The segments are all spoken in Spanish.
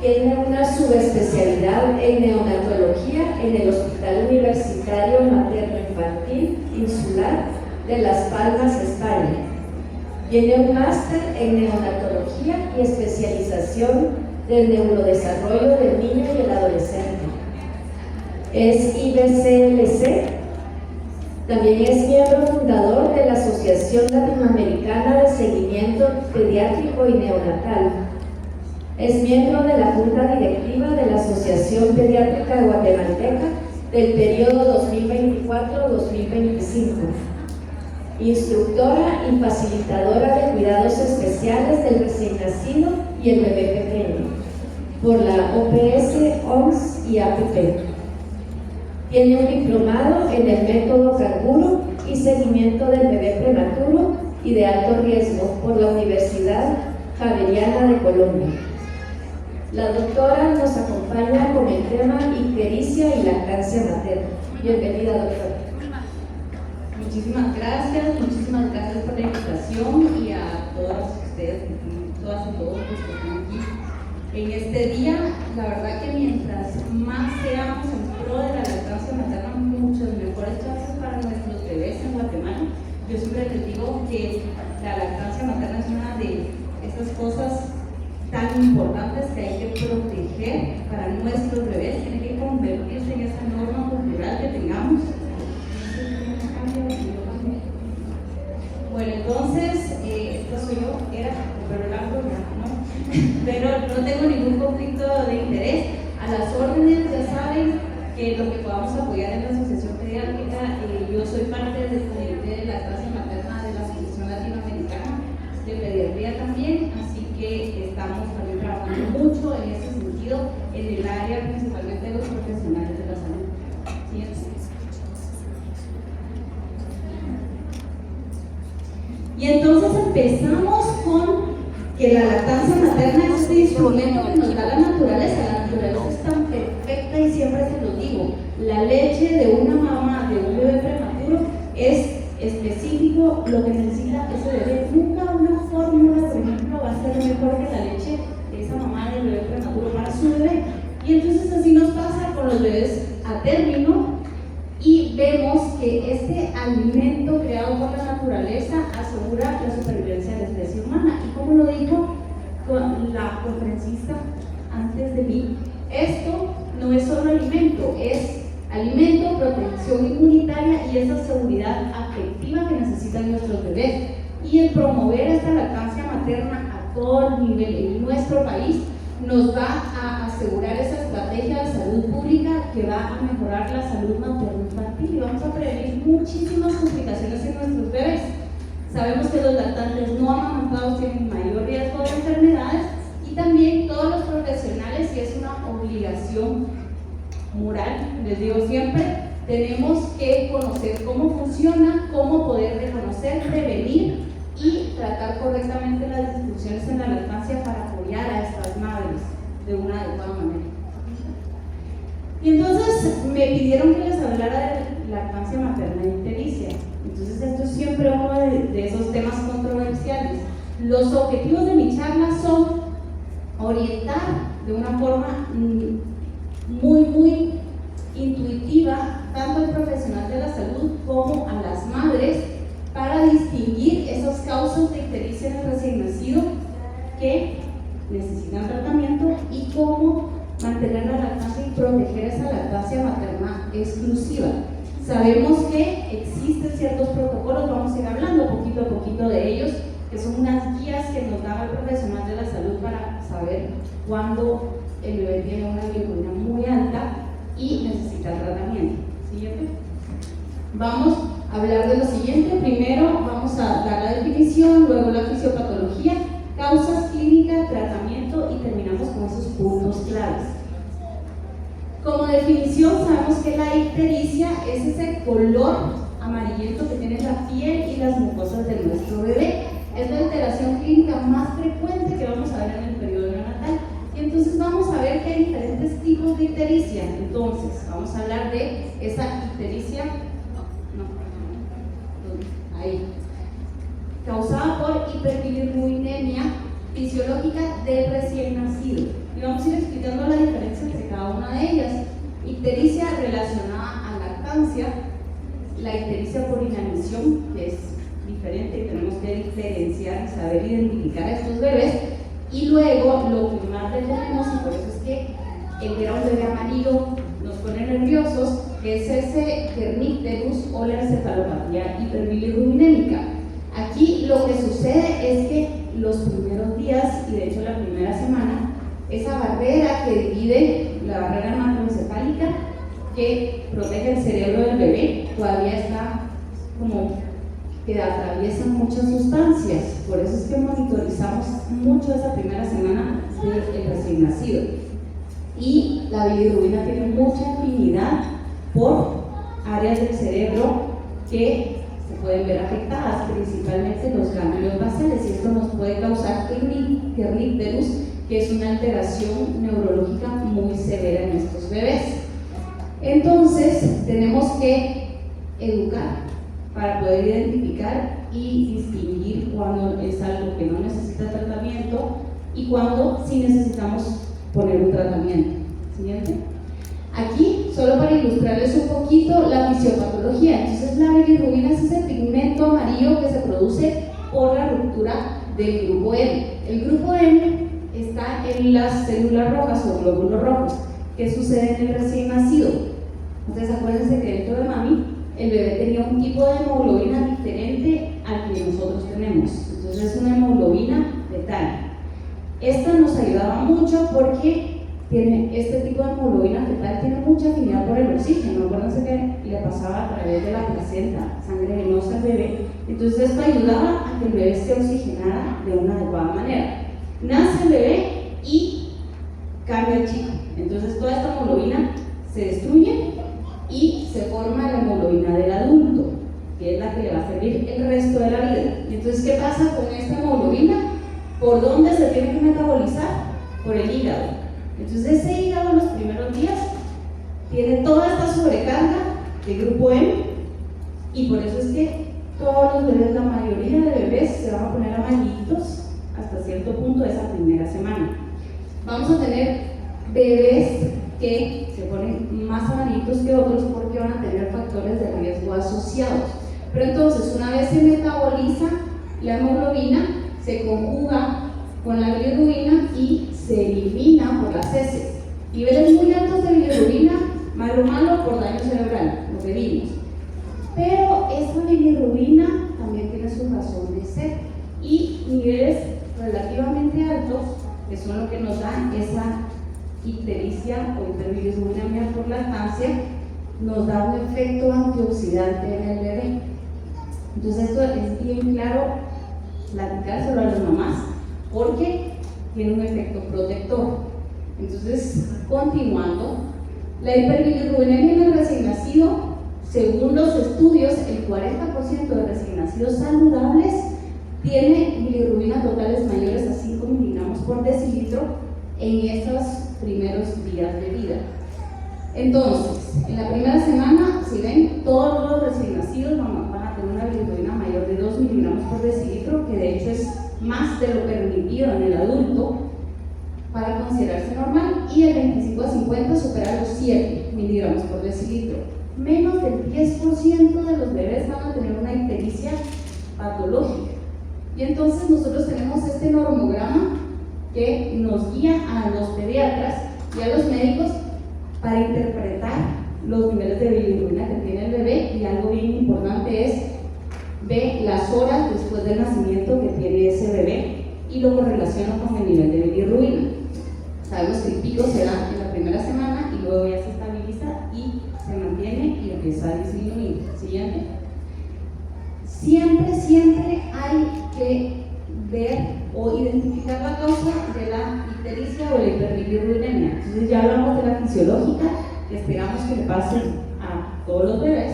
Tiene una subespecialidad en neonatología en el Hospital Universitario Materno Infantil Insular de Las Palmas, España. Tiene un máster en neonatología y especialización del neurodesarrollo del niño y el adolescente. Es IBCLC. También es miembro fundador de la Asociación Latinoamericana de Seguimiento Pediátrico y Neonatal. Es miembro de la Junta Directiva de la Asociación Pediátrica Guatemalteca del periodo 2024-2025. Instructora y facilitadora de cuidados especiales del recién nacido y el bebé pequeño por la OPS, OMS y APP. Tiene un diplomado en el método canguro y seguimiento del bebé prematuro y de alto riesgo por la Universidad Javeriana de Colombia. La doctora nos acompaña con el tema ictericia y lactancia materna. Bienvenida, doctora. Muchísimas gracias por la invitación y a todas ustedes, todas y todos los que están aquí en este día. La verdad que mientras más seamos en pro de la lactancia materna, muchas mejores chances para nuestros bebés en Guatemala. Yo siempre les digo que la lactancia materna es una de esas cosas tan importantes que hay que proteger para nuestros bebés. Tiene que convertirse en esa norma cultural que tengamos. Bueno, entonces, esto soy yo, era pero largo ya, ¿no? Pero no tengo ningún conflicto de interés. A las órdenes, ya saben que lo que podamos apoyar en la Asociación Pediátrica, yo soy parte del comité de lactancia materna de la Asociación Latinoamericana de Pediatría también, así que estamos también trabajando mucho en ese sentido, en el área principalmente de los profesionales de la salud. ¿Sí? Y entonces empezamos con que la lactancia materna es este instrumento que nos da la naturaleza. La naturaleza es tan perfecta y siempre se lo digo. La leche de una mamá, de un bebé prematuro, es específico lo que necesita ese bebé. Nunca una fórmula, por ejemplo, va a ser mejor que la leche de esa mamá del bebé prematuro para su bebé. Y entonces así nos pasa con los bebés a término. Y vemos que este alimento creado por la naturaleza asegura la supervivencia de la especie humana. Y como lo dijo la conferencista antes de mí, esto no es solo alimento, es alimento, protección inmunitaria y esa seguridad afectiva que necesitan nuestros bebés. Y el promover esta lactancia materna a todo nivel en nuestro país nos va a asegurar esa estrategia de salud pública que va a mejorar la salud materno-infantil y vamos a prevenir muchísimas complicaciones en nuestros bebés. Sabemos que los lactantes no amamantados tienen mayor riesgo de enfermedades y también todos los profesionales, y es una obligación moral, les digo siempre, tenemos que conocer cómo funciona, cómo poder reconocer, prevenir y tratar correctamente las disfunciones en la lactancia para apoyar a estas madres de una adecuada manera. Y entonces me pidieron que les hablara de lactancia materna ictericia. Entonces esto es siempre uno de esos temas controversiales. Los objetivos de mi charla son orientar de una forma muy intuitiva tanto al profesional de la salud como a las madres para distinguir esas causas de ictericia en el recién nacido que necesitan tratamiento y cómo mantener la lactancia y proteger esa lactancia materna exclusiva. Sabemos que existen ciertos protocolos, vamos a ir hablando poquito a poquito de ellos, que son unas guías que nos da el profesional de la salud para saber cuándo el bebé tiene una glucosa muy alta y necesita tratamiento. Siguiente. Vamos a hablar de lo siguiente. Primero vamos a dar la definición, luego la fisiopatología, causas clínicas, tratamiento y terminamos con esos puntos claves. Como definición, sabemos que la ictericia es ese color amarillento que tiene la piel y las mucosas de nuestro bebé. Es la alteración clínica más frecuente que vamos a ver en el periodo neonatal. Y entonces vamos a ver que hay diferentes tipos de ictericia. Entonces, vamos a hablar de esa ictericia causada por hiperbilirubinemia fisiológica del recién nacido. Y vamos a ir explicando ictericia relacionada a lactancia, la ictericia por inanición, que es diferente y tenemos que diferenciar y saber identificar a estos bebés. Y luego lo que más le tenemos, y por eso es que el ver a un bebé amarillo nos pone nerviosos, es ese kernicterus o la encefalopatía hiperbilirrubinémica. Aquí lo que sucede es que los primeros días, y de hecho la primera semana, esa barrera que divide, la barrera hematoencefálica que protege el cerebro del bebé, todavía está como que atraviesan muchas sustancias. Por eso es que monitorizamos mucho esa primera semana del recién nacido. Y la bilirrubina tiene mucha afinidad por áreas del cerebro que se pueden ver afectadas, principalmente los ganglios basales, y esto nos puede causar kernicterus, que es una alteración neurológica muy severa en estos bebés. Entonces, tenemos que educar para poder identificar y distinguir cuando es algo que no necesita tratamiento y cuando sí necesitamos poner un tratamiento. Siguiente. Aquí, solo para ilustrarles un poquito la fisiopatología. Entonces, la bilirrubina es ese pigmento amarillo que se produce por la ruptura del grupo M. El grupo M está en las células rojas o glóbulos rojos. ¿Qué sucede en el recién nacido? Entonces, acuérdense que dentro de mami el bebé tenía un tipo de hemoglobina diferente al que nosotros tenemos. Entonces, es una hemoglobina fetal. Esta nos ayudaba mucho porque este tipo de hemoglobina fetal tiene mucha afinidad por el oxígeno. Acuérdense que le pasaba a través de la placenta, sangre venosa al bebé. Entonces, esto ayudaba a que el bebé se oxigenara de una adecuada manera. Nace el bebé y cambia el chico. Entonces, toda esta hemoglobina se destruye y se forma la hemoglobina del adulto, que es la que le va a servir el resto de la vida. Y entonces, ¿qué pasa con esta hemoglobina? ¿Por dónde se tiene que metabolizar? Por el hígado. Entonces, ese hígado en los primeros días tiene toda esta sobrecarga de grupo M, y por eso es que todos los bebés, la mayoría de bebés, se van a poner amarillitos hasta cierto punto de esa primera semana. Vamos a tener bebés que se ponen más amarillitos que otros porque van a tener factores de riesgo asociados. Pero entonces, una vez se metaboliza la hemoglobina, se conjuga con la bilirrubina y se elimina por las heces. Niveles muy altos de bilirrubina, malo por daño cerebral, lo que vimos. Pero esta bilirrubina también tiene su razón de ser, y niveles relativamente altos, que son lo que nos dan esa ictericia o hiperbilirrubinemia por lactancia, nos da un efecto antioxidante en el bebé. Entonces, esto es bien claro platicárselo a las mamás porque tiene un efecto protector. Entonces, continuando, la hiperbilirrubinemia en el recién nacido, según los estudios, el 40% de recién nacidos saludables tiene bilirrubina totales mayores a 5 miligramos por decilitro en estos primeros días de vida. Entonces, en la primera semana, si ven, todos los recién nacidos van a tener una bilirrubina mayor de 2 miligramos por decilitro, que de hecho es más de lo permitido en el adulto para considerarse normal, y el 25 a 50 supera los 7 miligramos por decilitro. Menos del 10% de los bebés van a tener una ictericia patológica. Y entonces nosotros tenemos este normograma que nos guía a los pediatras y a los médicos para interpretar los niveles de bilirrubina que tiene el bebé, y algo bien importante es ver las horas después del nacimiento que tiene ese bebé y lo correlaciona con el nivel de bilirrubina. Sabemos que el pico se da en la primera semana y luego ya se estabiliza y se mantiene y empieza a disminuir. Siguiente. Siempre hay que ver o identificar la causa de la ictericia o la hiperbilirrubinemia. Entonces, ya hablamos de la fisiológica, que esperamos que le pase a todos los bebés.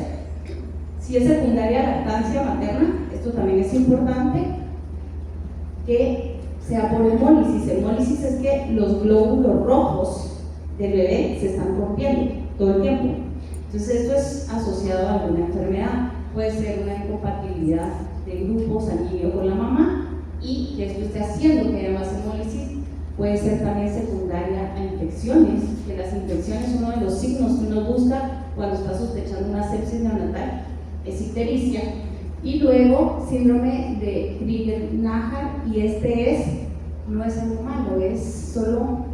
Si es secundaria lactancia materna, esto también es importante que sea por hemólisis. Hemólisis es que los glóbulos rojos del bebé se están rompiendo todo el tiempo. Entonces, esto es asociado a alguna enfermedad. Puede ser una incompatibilidad de grupo sanguíneo con la mamá, y que esto esté haciendo que haya más hemólisis. Puede ser también secundaria a infecciones, que las infecciones infecciones, uno de los signos que uno busca cuando está sospechando una sepsis neonatal es ictericia. Y luego síndrome de Crigler-Najjar, y no es algo malo, es solo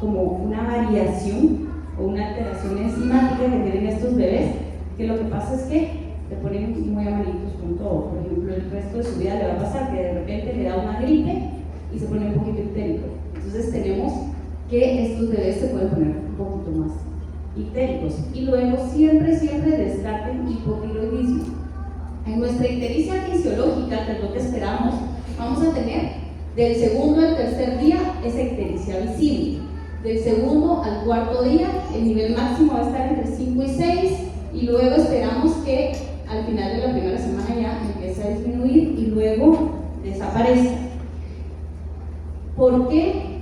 como una variación o una alteración enzimática que tienen estos bebés, que lo que pasa es que se ponen muy amalitos con todo. Por ejemplo, el resto de su vida le va a pasar que de repente le da una gripe y se pone un poquito ictérico. Entonces tenemos que estos bebés se pueden poner un poquito más ictéricos. Y luego siempre descarten hipotiroidismo. En nuestra ictericia fisiológica, que es lo que esperamos, vamos a tener del segundo al tercer día esa ictericia visible. Del segundo al cuarto día el nivel máximo va a estar entre 5 y 6, y luego esperamos que al final de la primera semana ya empiece a disminuir y luego desaparezca. ¿Por qué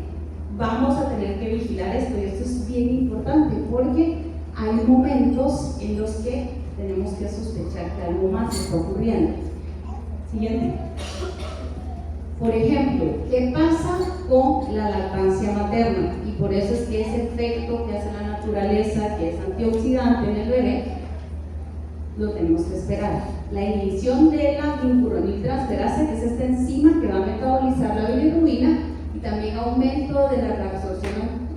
vamos a tener que vigilar esto? Y esto es bien importante porque hay momentos en los que tenemos que sospechar que algo más está ocurriendo. Siguiente. Por ejemplo, ¿qué pasa con la lactancia materna? Y por eso es que ese efecto que hace la naturaleza, que es antioxidante en el bebé, lo tenemos que esperar. La inhibición de la glucuroniltransferasa, que es esta enzima que va a metabolizar la bilirrubina, y también aumento de la reabsorción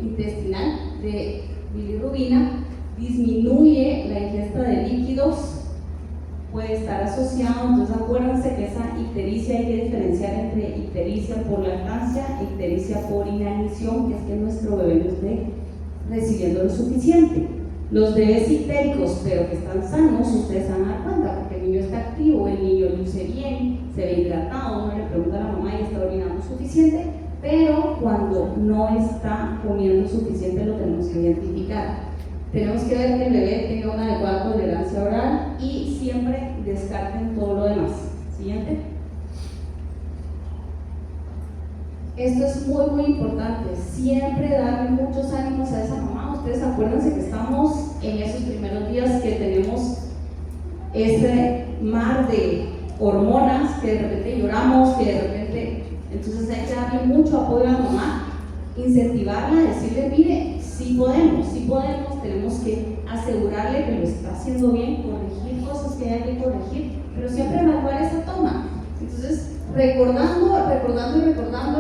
intestinal de bilirrubina, disminuye la ingesta de líquidos, puede estar asociado. Entonces acuérdense que esa ictericia hay que diferenciar entre ictericia por lactancia e ictericia por inanición, que es que nuestro bebé no esté recibiendo lo suficiente. Los bebés ictéricos pero que están sanos, ustedes se van a dar cuenta porque el niño está activo, el niño luce bien, se ve hidratado, uno le pregunta a la mamá y está orinando suficiente, pero cuando no está comiendo suficiente lo tenemos que identificar. Tenemos que ver que el bebé tenga una adecuada tolerancia oral y siempre descarten todo lo demás. Siguiente. Esto es muy importante, siempre darle muchos ánimos a esa mamá. Ustedes acuérdense que estamos en esos primeros días que tenemos ese mar de hormonas, que de repente lloramos, que de repente, entonces hay que darle mucho apoyo a la mamá, incentivarla, decirle, mire, sí podemos, tenemos que asegurarle que lo está haciendo bien, corregir cosas que hay que corregir, pero siempre evaluar esa toma. Entonces, recordando,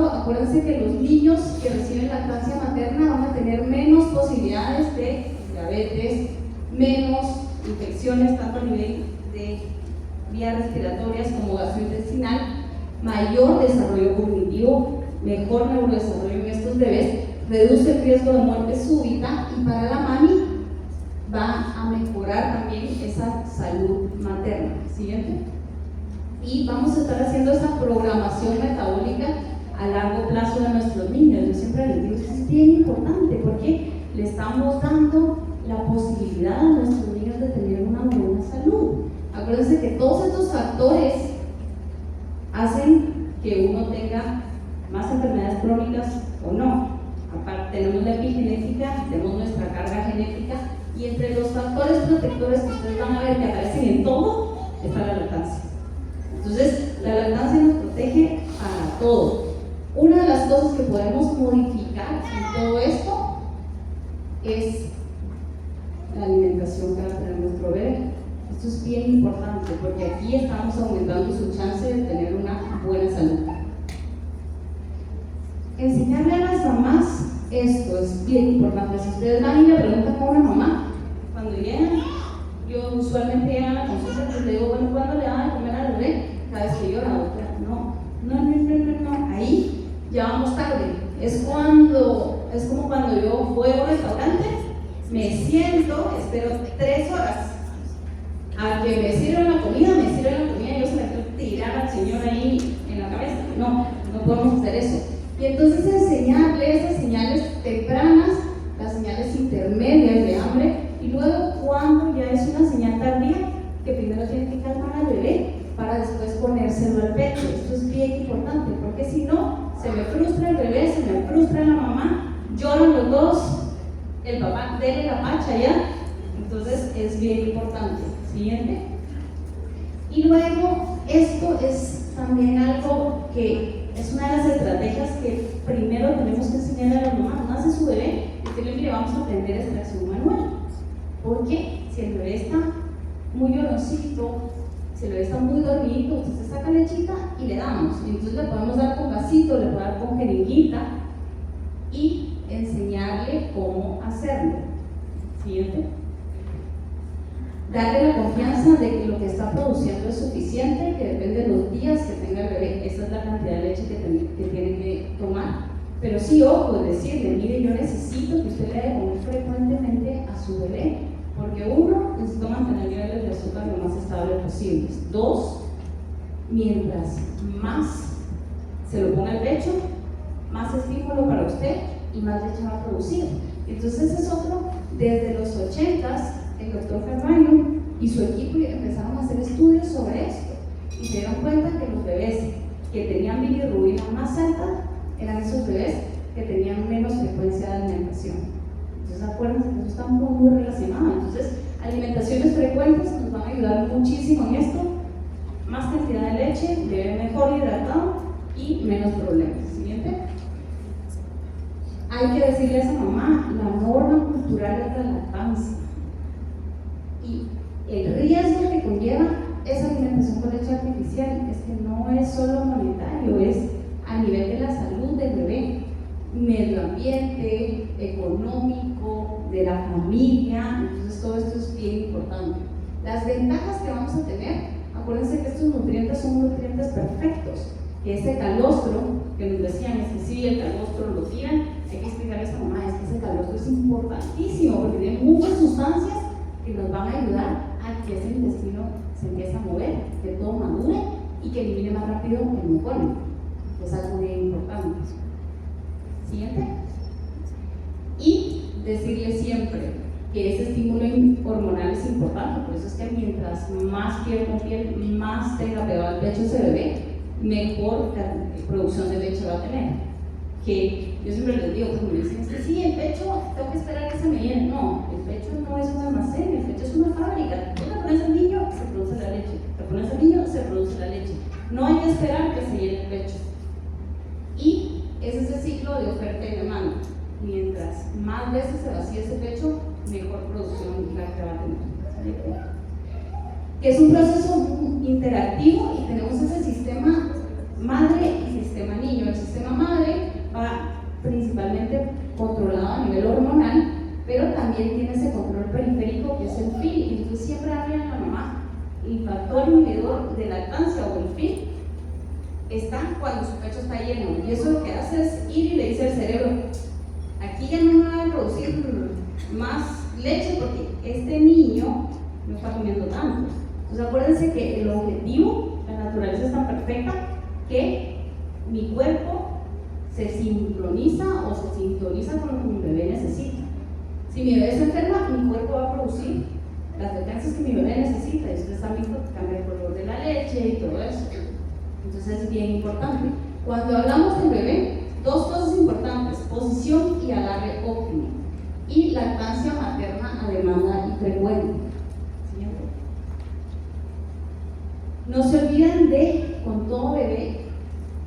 acuérdense que los niños que reciben lactancia materna van a tener menos posibilidades de diabetes, menos infecciones tanto a nivel de vías respiratorias como gastrointestinal, mayor desarrollo cognitivo, mejor neurodesarrollo en estos bebés, reduce el riesgo de muerte súbita, y para la mami va a mejorar también esa salud materna. Siguiente. Y vamos a estar haciendo esa programación metabólica a largo plazo de nuestros niños. Yo siempre les digo, esto es bien importante porque le estamos dando la posibilidad a nuestros niños de tener una buena salud. Acuérdense que todos estos factores hacen que uno tenga más enfermedades crónicas o no. Aparte tenemos la epigenética, tenemos nuestra carga genética, y entre los factores protectores que ustedes van a ver que aparecen en todo está la lactancia. Entonces, la lactancia nos protege para todo. Una de las cosas que podemos modificar en todo esto es la alimentación que va a tener nuestro bebé. Esto es bien importante porque aquí estamos aumentando su chance de tener una buena salud. Enseñarle a las mamás esto es bien importante. Si ustedes van y le preguntan a una mamá, cuando llegan, yo usualmente llegan a la consulta y les digo, bueno, ¿cuándo le dan de comer al bebé? Cada vez que llora, doctora. No, ahí ya vamos tarde. Es como cuando yo voy a un restaurante, me siento, espero 3 horas a que me sirvan la comida, y yo se la quiero tirar al señor ahí en la cabeza. No podemos hacer eso. Y entonces enseñarle esas señales tempranas, las señales intermedias de hambre, y luego cuando ya es una señal tardía, que primero tiene que calmar al bebé para después ponérselo al pecho. Esto es bien importante porque si no, se me frustra el bebé, se me frustra la mamá, lloran los dos, el papá dele la pacha ya. Entonces es bien importante. Siguiente. Y luego esto es también algo que es una de las estrategias que primero tenemos que enseñar a la mamá. Nace su bebé, decirle, mire, vamos a tener extracción manual. Porque si el bebé está muy lloroncito, si el bebé está muy dormidito, usted saca lechita y le damos. Y entonces le podemos dar con vasito, le podemos dar con jeringuita y enseñarle cómo hacerlo. Siguiente. Darle la confianza de que lo que está produciendo es suficiente, que depende de los días que tenga el bebé. Esa es la cantidad de leche que tiene que tomar. Pero sí, ojo, decirle, mire, yo necesito que usted le dé comer frecuentemente a su bebé, porque uno, necesita mantener niveles de azúcar lo más estables posibles. Dos, mientras más se lo ponga al pecho, más estímulo para usted y más leche va a producir. Entonces ese es otro, desde los 80s, el doctor Fermaño y su equipo empezaron a hacer estudios sobre esto y se dieron cuenta que los bebés que tenían bilirrubina más alta eran esos bebés que tenían menos frecuencia de alimentación. Entonces acuérdense que eso está muy relacionado. Entonces alimentaciones frecuentes nos van a ayudar muchísimo en esto. Más cantidad de leche, bebé mejor hidratado y menos problemas. Siguiente. Hay que decirle a esa mamá, la norma cultural es la lactancia y el riesgo que conlleva esa alimentación con leche artificial es que no es solo monetario, es a nivel de la salud del bebé, medio ambiente, económico, de la familia. Entonces todo esto es bien importante. Las ventajas que vamos a tener, acuérdense que estos nutrientes son nutrientes perfectos, que ese calostro que nos decían es que sí, el calostro lo tiran, hay que explicarle a esta mamá, es que ese calostro es importantísimo porque tiene muchas sustancias que nos van a ayudar a que ese intestino se empiece a mover, que todo madure y que elimine más rápido el mucólico, que es algo muy importante. Siguiente. Y decirle siempre que ese estímulo hormonal es importante, por eso es que mientras más piel con piel, más tenga pegado al pecho ese bebé, mejor producción de leche va a tener. Que yo siempre les digo, cuando me dicen, es que sí, el pecho, tengo que esperar que se me llene. No, el pecho no es un almacén, el pecho es una fábrica. Tú le pones al niño, se produce la leche. Le pones al niño, se produce la leche. No hay que esperar que se llene el pecho. Y ese es el ciclo de oferta y demanda. Mientras más veces se vacíe ese pecho, mejor producción la que va a tener. Que es un proceso interactivo y tenemos ese sistema madre y sistema niño. El sistema madre va principalmente controlado a nivel hormonal, pero también tiene ese control periférico que es el FIL. Entonces siempre habla a la mamá, el factor inhibidor de lactancia o el FIL está cuando su pecho está lleno, y eso lo que hace es ir y le dice al cerebro, aquí ya no me va a producir más leche porque este niño no está comiendo tanto. Entonces acuérdense que el objetivo, la naturaleza es tan perfecta que mi cuerpo se sincroniza o se sintoniza con lo que mi bebé necesita. Si mi bebé se enferma, mi cuerpo va a producir las defensas que mi bebé necesita, y ustedes saben que cambia el color de la leche y todo eso. Entonces es bien importante. Cuando hablamos del bebé, dos cosas importantes: posición y agarre óptimo, y lactancia materna a demanda y frecuente. Siguiente. No se olviden de, con todo bebé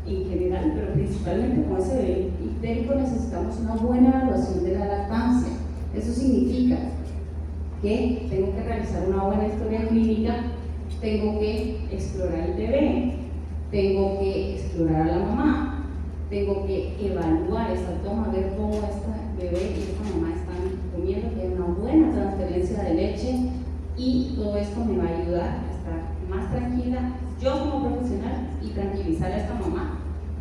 en general, pero principalmente con ese bebé ictérico, necesitamos una buena evaluación de la lactancia. Eso significa que tengo que realizar una buena historia clínica, tengo que explorar el bebé, tengo que explorar a la mamá, tengo que evaluar esa toma, ver cómo esta bebé y esta mamá están comiendo, que hay una buena transferencia de leche, y todo esto me va a ayudar a estar más tranquila yo como profesional y tranquilizar a esta mamá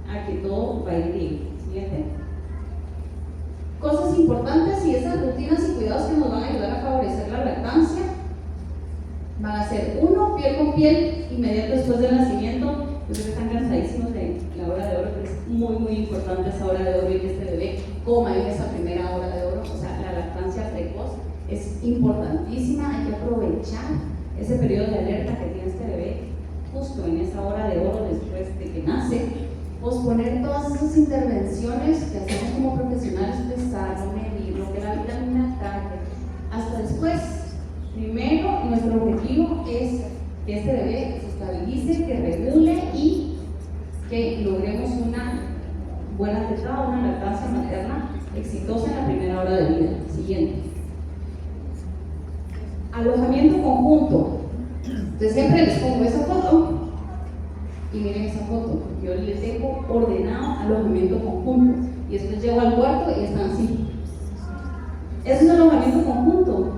a que todo va a ir bien. Siguiente. Cosas importantes y esas rutinas y cuidados que nos van a ayudar a favorecer la lactancia van a ser: uno, piel con piel inmediato después del nacimiento. Yo sé que están cansadísimos de la hora de oro, pero es muy importante esa hora de oro y que este bebé coma en esa primera hora de oro. O sea, la lactancia precoz es importantísima, hay que aprovechar ese periodo de alerta que tiene este bebé justo en esa hora de oro después de que nace. Posponer todas esas intervenciones que hacemos como profesionales, pesarlo, medirlo, que la vitamina K, hasta después. Primero, nuestro objetivo es que este bebé se estabilice, que regule y que logremos una buena tetada, una lactancia materna exitosa en la primera hora de vida. Siguiente. Alojamiento conjunto. Entonces siempre les pongo esa foto y miren esa foto, porque yo les tengo ordenado alojamiento conjunto y después llego al cuarto y están así. ¿Es un alojamiento conjunto?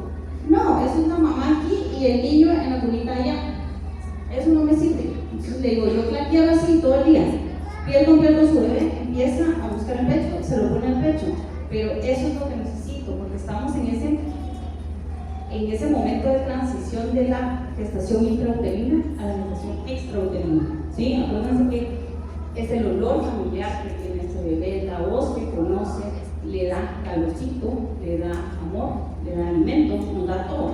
No, es una mamá aquí y el niño en la cunita allá. Eso no me sirve. Entonces le digo, yo la quiero así todo el día. Piel con piel con su bebé, empieza a buscar el pecho, se lo pone al pecho. Pero eso es lo que necesito, porque estamos en ese momento de transición de la gestación intrauterina a la gestación extrauterina. ¿Sí? Acuérdense que es el olor familiar que tiene ese bebé, la voz que conoce, le da calorcito, le da amor, le da alimento, nos da todo.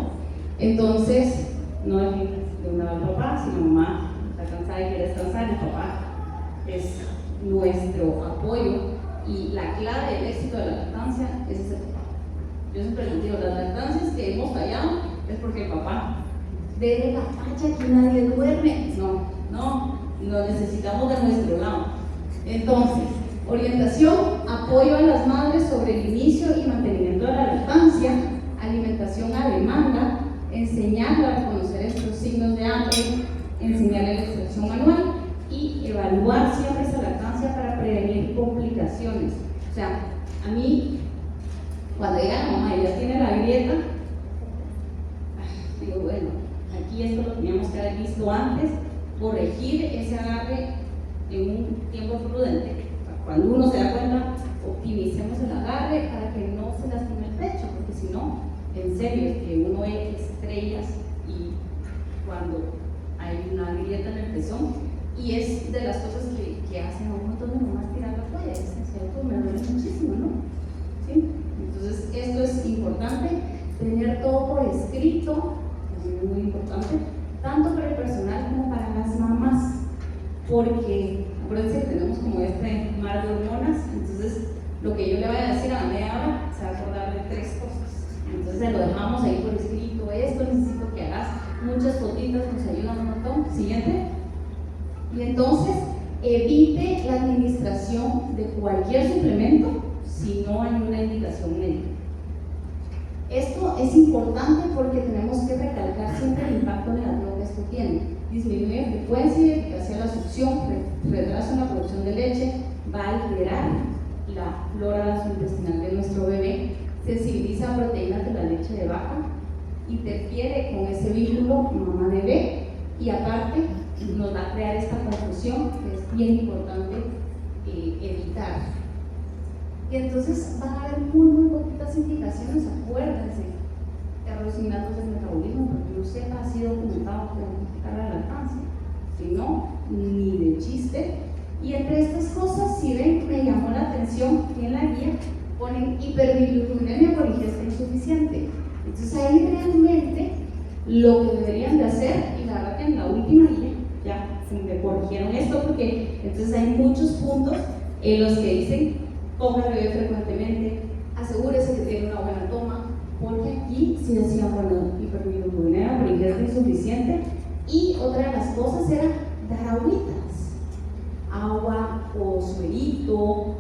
Entonces, no es de una al papá, sino mamá está cansada y quiere descansar, y papá es nuestro apoyo. Y la clave del éxito de la lactancia es ese papá. Yo siempre les digo, las lactancias que hemos fallado es porque el papá de la facha que nadie duerme. No, lo necesitamos de nuestro lado. Entonces, orientación, apoyo a las madres sobre el inicio y mantenimiento de la lactancia, alimentación a demanda, enseñarla a reconocer estos signos de hambre, enseñarle la extracción manual y evaluar siempre esa lactancia para prevenir complicaciones. O sea, a mí, cuando llega la mamá y ya tiene la grieta, digo, bueno, aquí esto lo teníamos que haber visto antes, corregir ese agarre en un tiempo prudente. Cuando uno se da cuenta, optimicemos el agarre para que no se lastime el pecho, porque si no, en serio, es que uno ve estrellas y cuando hay una grieta en el pezón, y es de las cosas que hacen a un montón de mamás tirar la toalla, es cierto, me duele muchísimo, ¿no? ¿Sí? Entonces, esto es importante, tener todo por escrito, es muy importante, tanto para el personal como para las mamás, porque acuérdense que tenemos como este mar de hormonas, entonces lo que yo le vaya a decir a la media hora se va a acordar de 3 cosas, entonces se lo dejamos ahí por escrito, esto necesito que hagas, muchas fotitas nos ayudan un montón. Siguiente. Y entonces evite la administración de cualquier suplemento si no hay una indicación médica. Esto es importante porque tenemos que recalcar siempre el impacto negativo que esto tiene. Disminuye frecuencia y eficacia de la succión, retrasa la producción de leche, va a alterar la flora gastrointestinal de nuestro bebé, sensibiliza a proteínas de la leche de vaca, interfiere con ese vínculo mamá-bebé y aparte nos va a crear esta confusión que es bien importante evitar. Y entonces van a haber muy poquitas indicaciones, acuérdense, errores innatos del metabolismo, porque no sepa, ha sido documentado que modificar la lactancia, si no, ni de chiste. Y entre estas cosas, si ven, me llamó la atención que en la guía ponen hiperbilirubinemia por ingesta insuficiente. Entonces ahí realmente lo que deberían de hacer, y la verdad que en la última guía ya me corrigieron esto, porque entonces hay muchos puntos en los que dicen ponga el bebé frecuentemente, asegúrese que tiene una buena toma, porque aquí sí decían, bueno, hiperbilirubinemia por ingesta insuficiente. Y otra de las cosas era dar agüitas, agua o suerito,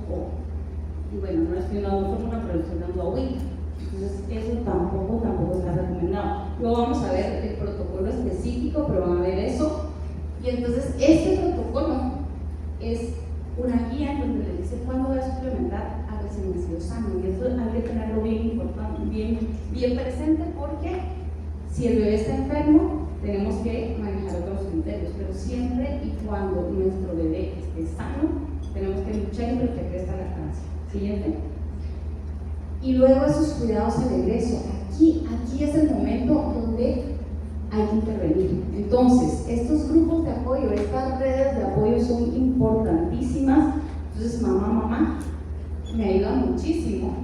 y bueno, no estoy dando fórmula, pero estoy dando agüita. Entonces eso tampoco está recomendado. Luego vamos a ver el protocolo específico, pero van a ver eso. Y entonces este protocolo es una guía en donde le dice cuándo va a suplementar a recién nacido sano, y eso hay que tenerlo bien importante, bien presente, porque si el bebé está enfermo tenemos que manejar otros criterios, pero siempre y cuando nuestro bebé esté sano tenemos que luchar y proteger esta lactancia. Siguiente. Y luego esos cuidados al egreso, aquí es el momento donde hay que intervenir. Entonces, estos grupos de apoyo, estas redes de apoyo son importantísimas. Entonces, mamá, me ayuda muchísimo.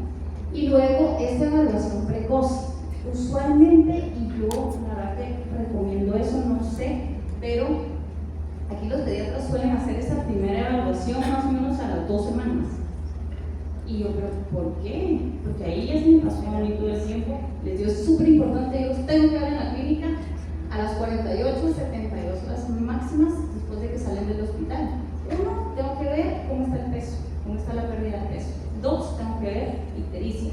Y luego, esta evaluación precoz. Usualmente, y yo la verdad que recomiendo eso, no sé, pero aquí los pediatras suelen hacer esa primera evaluación más o menos a las 2 semanas. Y yo, pero ¿por qué? Porque ahí ya se me pasó a mí todo el tiempo. Les digo, es súper importante, yo los tengo que ver en la clínica a las 48, 72 horas máximas después de que salen del hospital. 1, tengo que ver cómo está el peso, cómo está la pérdida de peso. 2, tengo que ver ictericia,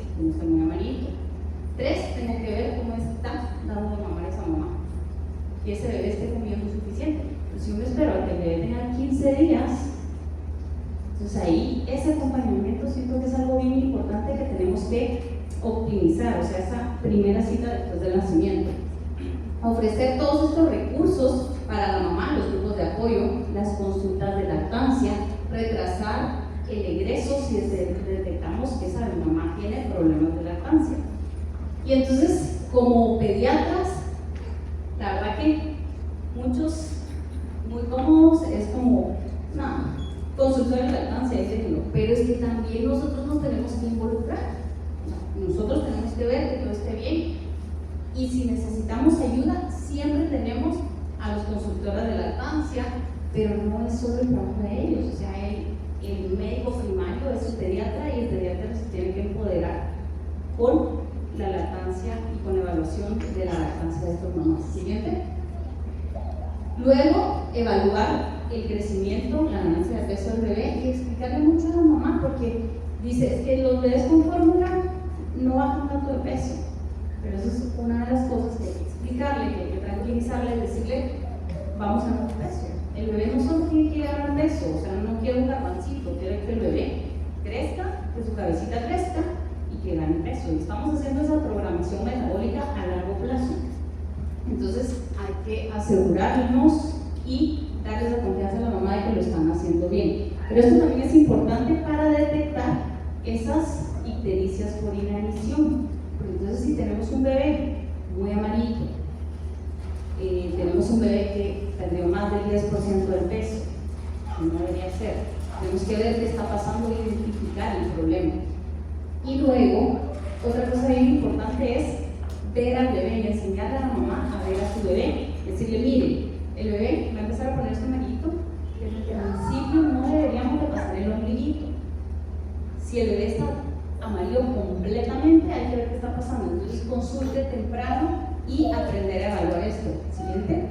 que optimizar, o sea, esa primera cita después del nacimiento. Ofrecer todos estos recursos para la mamá, los grupos de apoyo, las consultas de lactancia, retrasar el egreso si detectamos que esa mamá tiene problemas de lactancia. Y entonces, como pediatras, la verdad que muchos muy cómodos es como, no, consultorio de lactancia, pero es que también nosotros nos tenemos que involucrar. Nosotros tenemos que ver que todo esté bien. Y si necesitamos ayuda, siempre tenemos a los consultores de lactancia, pero no es solo el trabajo de ellos. O sea, el médico primario es el pediatra y el pediatra se tiene que empoderar con la lactancia y con la evaluación de la lactancia de estos mamás. Siguiente. Luego, evaluar el crecimiento, la ganancia de peso del bebé y explicarle mucho a la mamá, porque dice, es que los bebés con fórmula no bajan tanto de peso, pero eso es una de las cosas que hay que explicarle, que hay que tranquilizarle, decirle, vamos a ganar peso. El bebé no solo tiene que ganar peso, o sea, no quiere un garbancito, quiere que el bebé crezca, que su cabecita crezca y que gane peso. Y estamos haciendo esa programación metabólica a largo plazo. Entonces hay que asegurarnos y darles la confianza a la mamá de que lo están haciendo bien. Pero esto también es importante para detectar esas ictericias por inanición. Porque entonces si tenemos un bebé muy amarito, tenemos un bebé que perdió más del 10% del peso, que no debería ser, tenemos que ver qué está pasando e identificar el problema. Y luego, otra cosa bien importante es ver al bebé y enseñarle a la mamá a ver a su bebé, decirle, mire, el bebé va a empezar a ponerse amarillito, desde el principio no deberíamos de pasar el ombliguito. Si el bebé está amarillo completamente, hay que ver qué está pasando. Entonces consulte temprano y aprender a evaluar esto. Siguiente.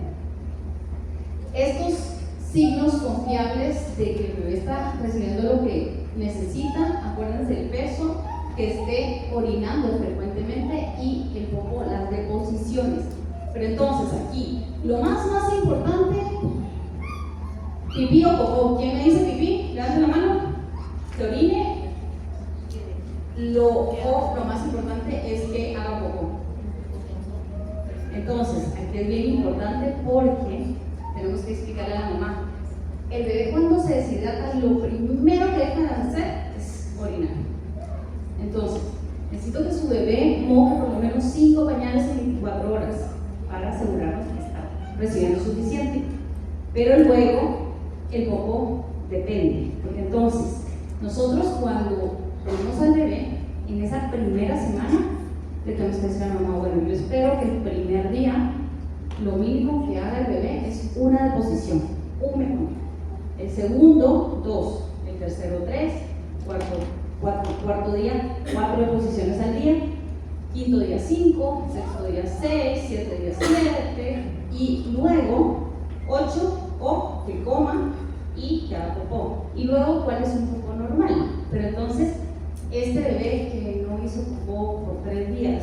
Estos signos confiables de que el bebé está recibiendo lo que necesita, acuérdense del peso, que esté orinando frecuentemente y el popó, las deposiciones. Pero entonces aquí, lo más importante, pipí o popó. ¿Quién me dice pipí? Levante la mano. Que orine. Lo más importante es que haga popó. Entonces, aquí es bien importante porque tenemos que explicarle a la mamá. El bebé cuando se deshidrata, lo primero que deja de hacer es orinar. Entonces, necesito que su bebé moje por lo menos 5 pañales en 24 horas para asegurarnos que está recibiendo suficiente. Pero luego, el popó depende, porque entonces, nosotros cuando tenemos al bebé, en esa primera semana, le tenemos que decir a la mamá, bueno, yo espero que el primer día, lo mínimo que haga el bebé es una deposición, un mejor. El segundo, 2, el tercero, 3, cuarto día, 4 deposiciones al día, quinto día 5, sexto día 6, 7 día 7, y luego 8, o que coma y que haga popó. Y luego, ¿cuál es un popó normal? Pero entonces, este bebé que no hizo popó por 3 días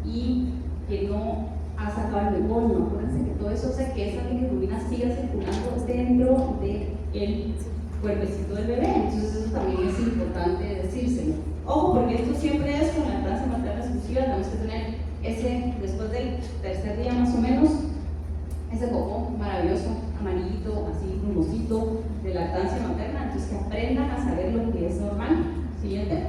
y que no ha sacado el bebón, no, acuérdense que todo eso hace que esa bilirrubina siga circulando dentro del cuerpecito del bebé. Entonces eso también es importante decírselo. Ojo, porque esto siempre es con la lactancia materna exclusiva, tenemos que tener ese, después del tercer día más o menos, ese popó maravilloso, amarillito, así grumosito, de lactancia materna. Entonces que aprendan a saber lo que es normal. Siguiente.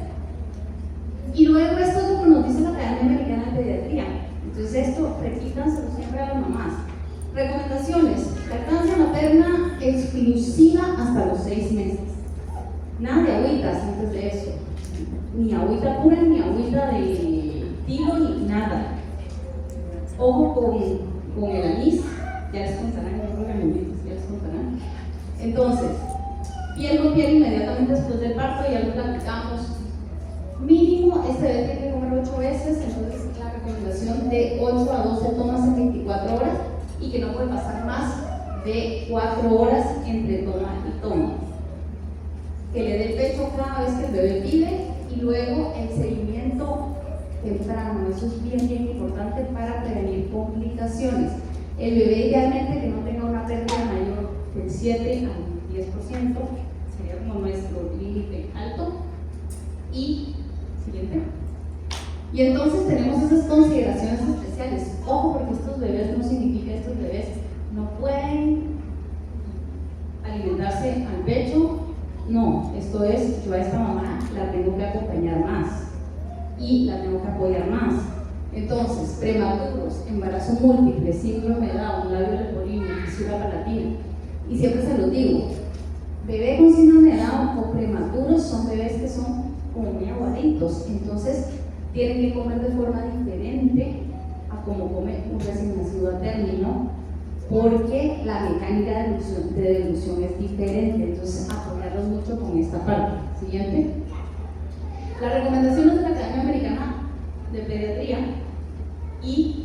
Y luego esto es lo que nos dice la Academia Americana de Pediatría. Entonces esto repítanselo siempre a las mamás. Recomendaciones: lactancia materna exclusiva hasta los 6 meses. Nada de agüitas antes de eso. Ni agüita pura, ni agüita de tilo, ni nada. Ojo con el anís. Ya les contarán, yo creo que ya les contarán. Entonces, piel con piel inmediatamente después del parto, ya lo platicamos. Mínimo, este bebé tiene que comer 8 veces, entonces la recomendación de 8 a 12 tomas en 24 horas y que no puede pasar más de 4 horas entre toma y toma. Que le dé el pecho cada vez que el bebé pide y luego el seguimiento temprano. Eso es bien importante para prevenir complicaciones. El bebé idealmente que no tenga una pérdida mayor del 7 al 10%, sería como nuestro límite alto. Y siguiente. Y entonces tenemos esas consideraciones especiales. Ojo, porque estos bebés no significa estos bebés no pueden alimentarse al pecho. No, esto es, yo a esta mamá la tengo que acompañar más y la tengo que apoyar más. Entonces, prematuros, embarazo múltiple, síndrome de Down, labio leporino, fisura palatina. Y siempre se los digo, bebé con síndrome de Down o prematuros son bebés que son como muy aguaditos, entonces tienen que comer de forma diferente a como come un recién nacido a término, porque la mecánica de devolución es diferente. Entonces, apoyarlos mucho con esta parte. Siguiente. Las recomendaciones de la Academia Americana de Pediatría y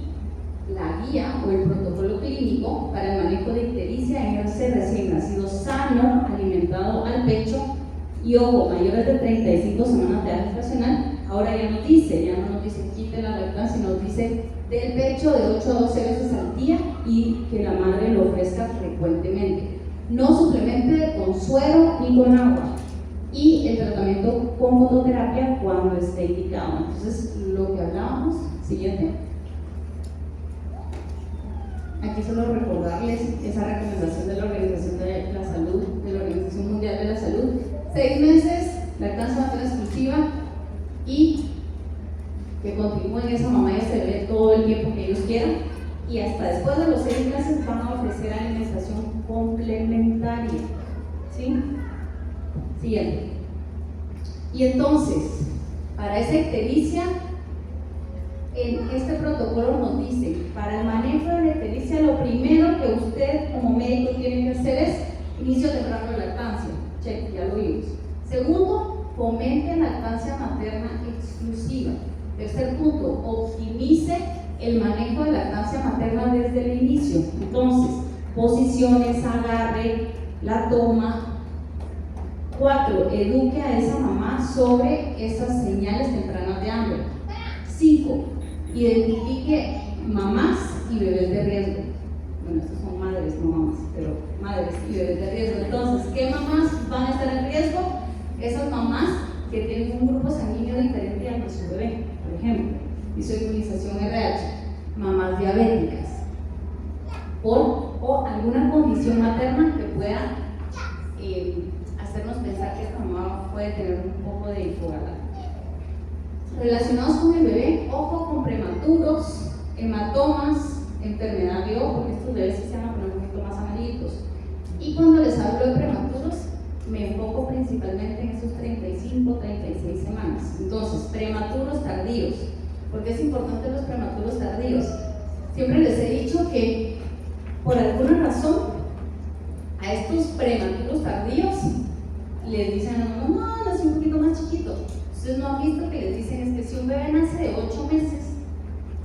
la guía o el protocolo clínico para el manejo de ictericia en ese recién nacido sano, alimentado al pecho y ojo, mayores de 35 semanas de edad gestacional. Ahora ya no nos dice quite la lactancia, nos dice del pecho de 8 a 12 veces al día y que la madre lo ofrezca frecuentemente. No suplemente con suero ni con agua. Y el tratamiento con fototerapia cuando esté indicado. Entonces, lo que hablábamos, siguiente. Aquí solo recordarles esa recomendación de la Organización de la Salud, de la Organización Mundial de la Salud. 6 meses, lactancia materna exclusiva y que continúen esa mamá y ese bebé todo el tiempo que ellos quieran. Y hasta después de los 6 meses van a ofrecer alimentación complementaria. ¿Sí? Siguiente. Y entonces, para esa ictericia, en este protocolo nos dice, para el manejo de la ictericia, lo primero que usted como médico tiene que hacer es inicio temprano de lactancia. Check, ya lo vimos. Segundo, fomente lactancia materna exclusiva. Tercer punto, optimice el manejo de lactancia materna desde el inicio. Entonces, posiciones, agarre, la toma. 4. Eduque a esa mamá sobre esas señales tempranas de hambre. 5. Identifique mamás y bebés de riesgo. Bueno, estas son madres, no mamás, pero madres y bebés de riesgo. Entonces, ¿qué mamás van a estar en riesgo? Esas mamás que tienen un grupo sanguíneo diferente al de su bebé, por ejemplo, hizo inmunización RH, mamás diabéticas, o alguna condición materna que pueda hacernos pensar que esta mamá puede tener un poco de hipogalar. Relacionados con el bebé, ojo con prematuros, hematomas, enfermedad de ojo, porque estos bebés se van a poner un poquito más amarillitos. Y cuando les hablo de prematuros, me enfoco principalmente en esos 35, 36 semanas. Entonces, prematuros tardíos. ¿Por qué es importante los prematuros tardíos? Siempre les he dicho que, por alguna razón, a estos prematuros tardíos les dicen a la mamá, no, nació un poquito más chiquito. Ustedes no han visto que les dicen es que si un bebé nace de 8 meses,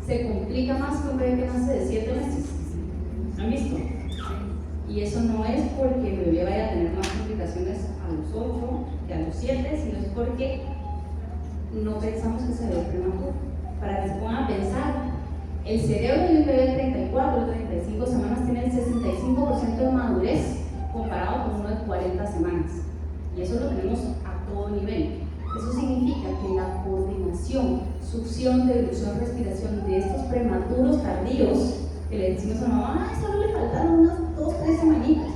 se complica más que un bebé que nace de 7 meses. ¿Han visto? Y eso no es porque el bebé vaya a tener más complicaciones a los 8 que a los 7, sino es porque no pensamos que se ve prematuro. Para que se pongan a pensar, el cerebro de un bebé de 34 o 35 semanas tiene el 65% de madurez comparado con uno de 40 semanas. Y eso lo tenemos a todo nivel. Eso significa que la coordinación, succión, devolución, respiración de estos prematuros tardíos, que le decimos a la mamá, ay, solo le faltaron unas 2-3 semanitas.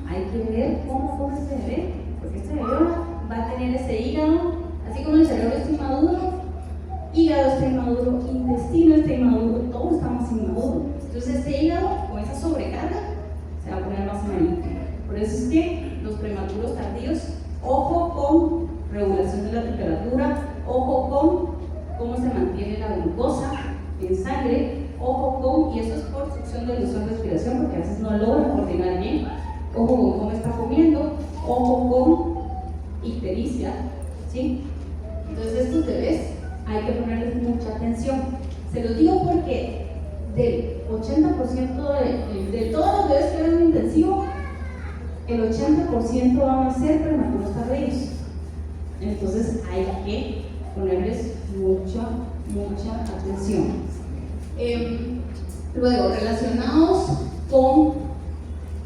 Hay que ver cómo come ese bebé, porque este bebé va a tener ese hígado, así como el cerebro está inmaduro, hígado está inmaduro, intestino está inmaduro, todo está más inmaduro. Entonces este hígado, con esa sobrecarga, se va a poner más malito. Por eso es que los prematuros tardíos, ojo con regulación de la temperatura, ojo con cómo se mantiene la glucosa en sangre, ojo con, y eso es por succión, devolución, respiración, porque a veces no logran coordinar bien, ojo con cómo está comiendo, ojo con ictericia, ¿sí? Entonces estos bebés hay que ponerles mucha atención. Se los digo porque del 80% de todos los bebés que ven en intensivo, el 80% van a ser prematuros tardíos. Entonces hay que ponerles mucha atención. Luego, relacionados con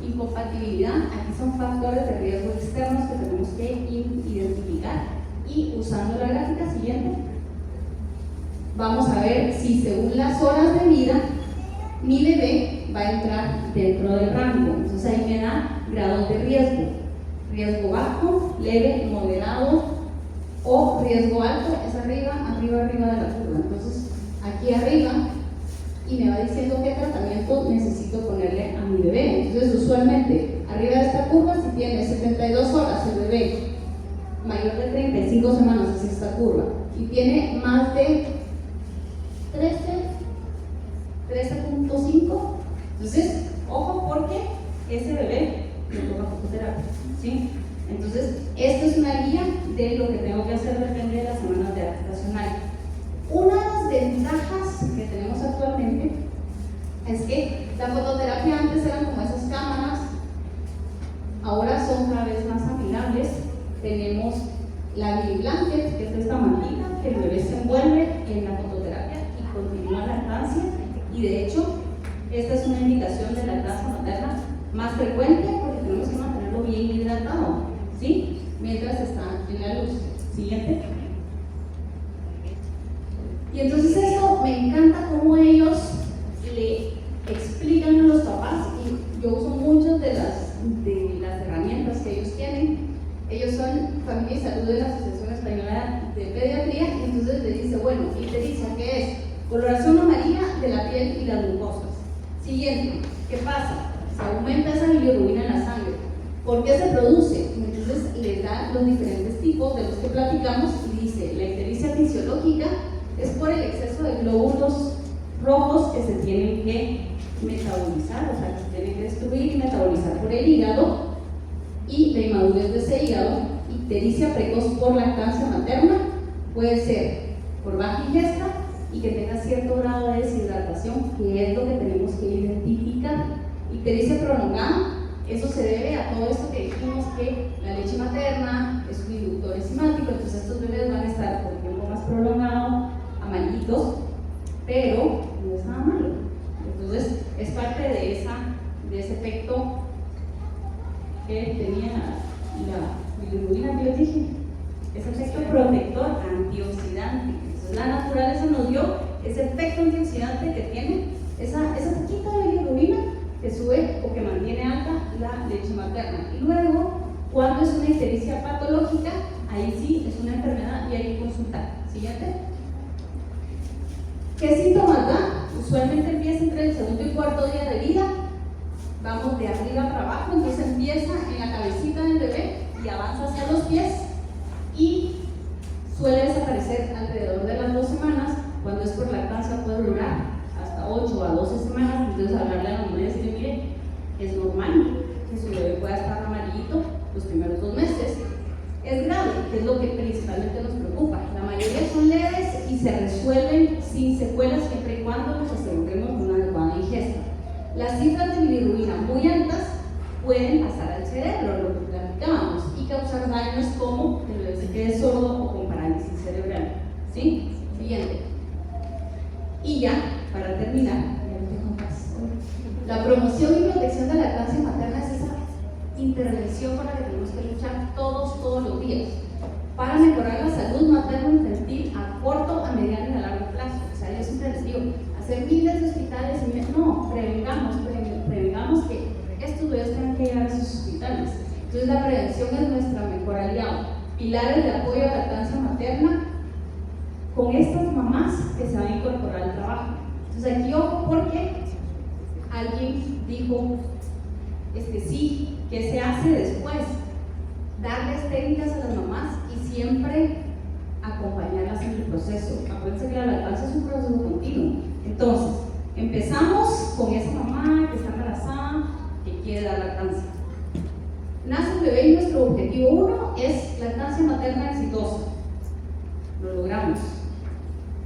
incompatibilidad, aquí son factores de riesgo externos que tenemos que identificar. Y usando la gráfica siguiente, vamos a ver si según las horas de vida mi bebé va a entrar dentro del rango. Entonces ahí me da grados de riesgo: riesgo bajo, leve, moderado o riesgo alto. Es arriba de la curva. Entonces aquí arriba, y me va diciendo qué tratamiento necesito ponerle a mi bebé. Entonces usualmente arriba de esta curva, si tiene 72 horas el bebé mayor de 35 semanas, es esta curva, y tiene más de 13.5, entonces ojo, porque ese bebé le toca fototerapia, ¿sí? Entonces esta es una guía de lo que tengo que hacer, depende de las semanas de edad gestacional. Una de las ventajas que tenemos actualmente es que la fototerapia antes eran como esas cámaras, ahora son cada vez más amigables. Tenemos la baby blanket, que es esta mantita que el bebé se envuelve en la fototerapia y continúa la lactancia, y de hecho esta es una indicación de lactancia materna más frecuente porque tenemos que mantenerlo bien hidratado, ¿sí? Mientras está en la luz. Siguiente. Y entonces esto me encanta cómo ellos le explican a los papás, y yo uso muchas de las herramientas que ellos tienen. Ellos son Familia y Salud de la Asociación Española de Pediatría, y entonces le dice, bueno, y te dice que es coloración amarilla de la piel y las mucosas. Siguiente, ¿qué pasa? Se aumenta esa bilirrubina en la sangre. ¿Por qué se produce? Entonces le da los diferentes tipos de los que platicamos y dice, la ictericia fisiológica es por el exceso de glóbulos rojos que se tienen que metabolizar, o sea, que se tienen que destruir y metabolizar por el hígado, y la inmadurez de ese hígado. Ictericia precoz por lactancia materna puede ser por baja ingesta y que tenga cierto grado de deshidratación, que es lo que tenemos que identificar. Ictericia prolongada, eso se debe a todo esto que dijimos, que la leche materna es un inductor enzimático, entonces estos bebés van a estar por tiempo más prolongado amarillitos, pero no es nada malo. Entonces es parte de ese efecto que tenía la bilirrubina que les dije, ese efecto protector antioxidante. Entonces la naturaleza nos dio ese efecto antioxidante que tiene esa poquita de bilirrubina que sube o que mantiene alta la leche materna. Y luego, cuando es una ictericia patológica, ahí sí es una enfermedad y hay que consultar. Siguiente. ¿Qué síntomas da? Usualmente empieza entre el segundo y cuarto día de vida. Vamos de arriba para abajo, entonces empieza en la cabecita del bebé y avanza hacia los pies, y suele desaparecer alrededor de las 2 semanas. Cuando es por lactancia puede durar hasta 8 a 12 semanas. Entonces hablarle a la mamá y decirle, mire, es normal que su bebé pueda estar amarillito los primeros 2 meses. Es grave, que es lo que principalmente nos preocupa. La mayoría son leves y se resuelven sin secuelas siempre y cuando nos aseguremos de una adecuada ingesta. Las cifras de bilirrubina muy altas pueden pasar al cerebro, lo que platicábamos, y causar daños como que el bebé se quede sordo o con parálisis cerebral. ¿Sí? Siguiente. Y ya, para terminar, la promoción y protección de la lactancia materna es esa intervención con la que tenemos que luchar todos los días para mejorar la salud materno-infantil a corto, a mediano y a largo plazo. O sea, yo siempre les digo, hacer miles de hospitales, no, prevengamos que estos bebés tengan que llegar a sus hospitales. Entonces la prevención es nuestra mejor aliado. Pilares de apoyo a la lactancia materna con estas mamás que se van a incorporar al trabajo. Entonces aquí ojo, porque alguien dijo, sí, ¿qué se hace después? Darles técnicas a las mamás y siempre acompañarlas en el proceso. Acuérdense que la lactancia es un proceso continuo. Entonces, empezamos con esa mamá que está embarazada, que quiere dar lactancia. Nace un bebé y nuestro objetivo 1 es lactancia materna exitosa. Lo logramos.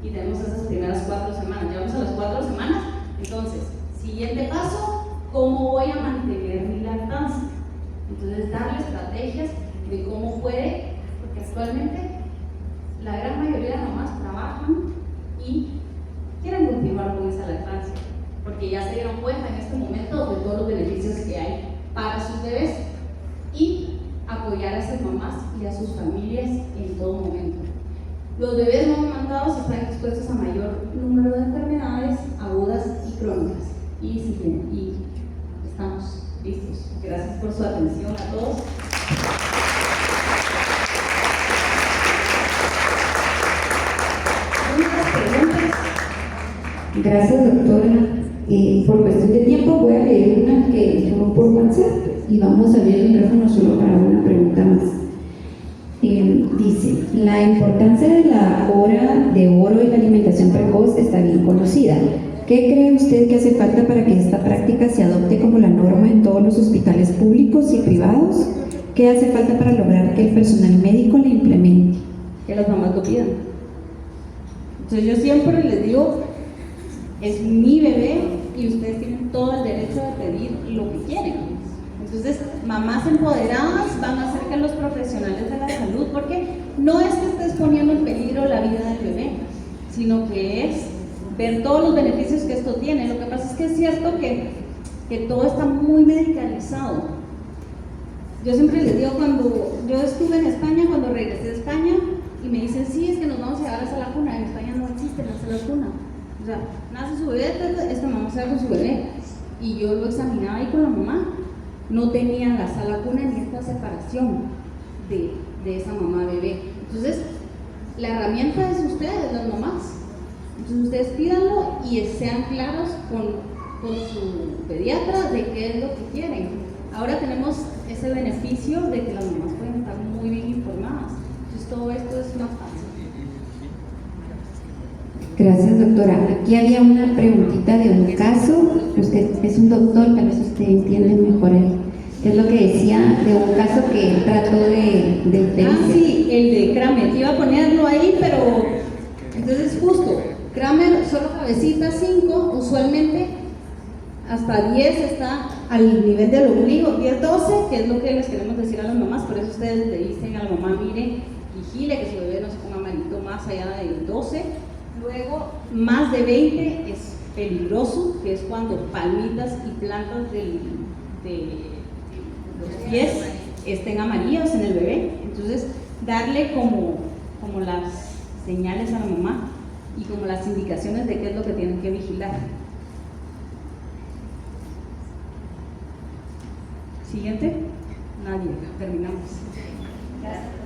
Y tenemos esas primeras 4 semanas. Llegamos a las 4 semanas. Entonces, siguiente paso, ¿cómo voy a mantener mi lactancia? Entonces, darle estrategias de cómo puede, porque actualmente la gran mayoría de las mamás trabajan y quieren continuar con esa lactancia, porque ya se dieron cuenta en este momento de todos los beneficios que hay para sus bebés, y apoyar a esas mamás y a sus familias en todo momento. Los bebés no amamantados están expuestos a mayor y estamos listos. Gracias por su atención a todos. Gracias, doctora. Por cuestión de tiempo voy a leer una que llegó por WhatsApp y vamos a abrir el micrófono solo para una pregunta más. Dice, la importancia de la hora de oro y la alimentación precoz está bien conocida. ¿Qué cree usted que hace falta para que esta práctica se adopte como la norma en todos los hospitales públicos y privados? ¿Qué hace falta para lograr que el personal médico la implemente? Que las mamás lo pidan. Entonces yo siempre les digo, es mi bebé y ustedes tienen todo el derecho de pedir lo que quieren. Entonces, mamás empoderadas van a hacer que los profesionales de la salud, porque no es que estés poniendo en peligro la vida del bebé, sino que es ver todos los beneficios que esto tiene. Lo que pasa es que es cierto que todo está muy medicalizado. Yo siempre les digo, cuando yo estuve en España, cuando regresé de España, y me dicen, sí, es que nos vamos a llevar a la sala cuna. En España no existe la sala cuna. O sea, nace su bebé, esta mamá se va con su bebé. Y yo lo examinaba ahí con la mamá. No tenían la sala cuna ni esta separación de esa mamá bebé. Entonces, la herramienta es ustedes, las mamás. Entonces, ustedes pídanlo y sean claros con su pediatra de qué es lo que quieren. Ahora tenemos ese beneficio de que las mamás pueden estar muy bien informadas. Entonces, todo esto es más fácil. Gracias, doctora. Aquí había una preguntita de un caso. Usted es un doctor, tal vez usted entiende mejor ahí. ¿Qué es lo que decía de un caso que trató de sí, el de Kramer. Iba a ponerlo ahí, pero entonces justo, Kramer solo cabecita 5, usualmente hasta 10 está al nivel del ombligo, 10-12, que es lo que les queremos decir a las mamás. Por eso ustedes le dicen a la mamá, mire, vigile que su bebé no se ponga malito más allá de 12. Luego, más de 20 es peligroso, que es cuando palmitas y plantas de los pies estén amarillos en el bebé. Entonces, darle como las señales a la mamá y como las indicaciones de qué es lo que tienen que vigilar. Siguiente. Nadie. Terminamos. Gracias.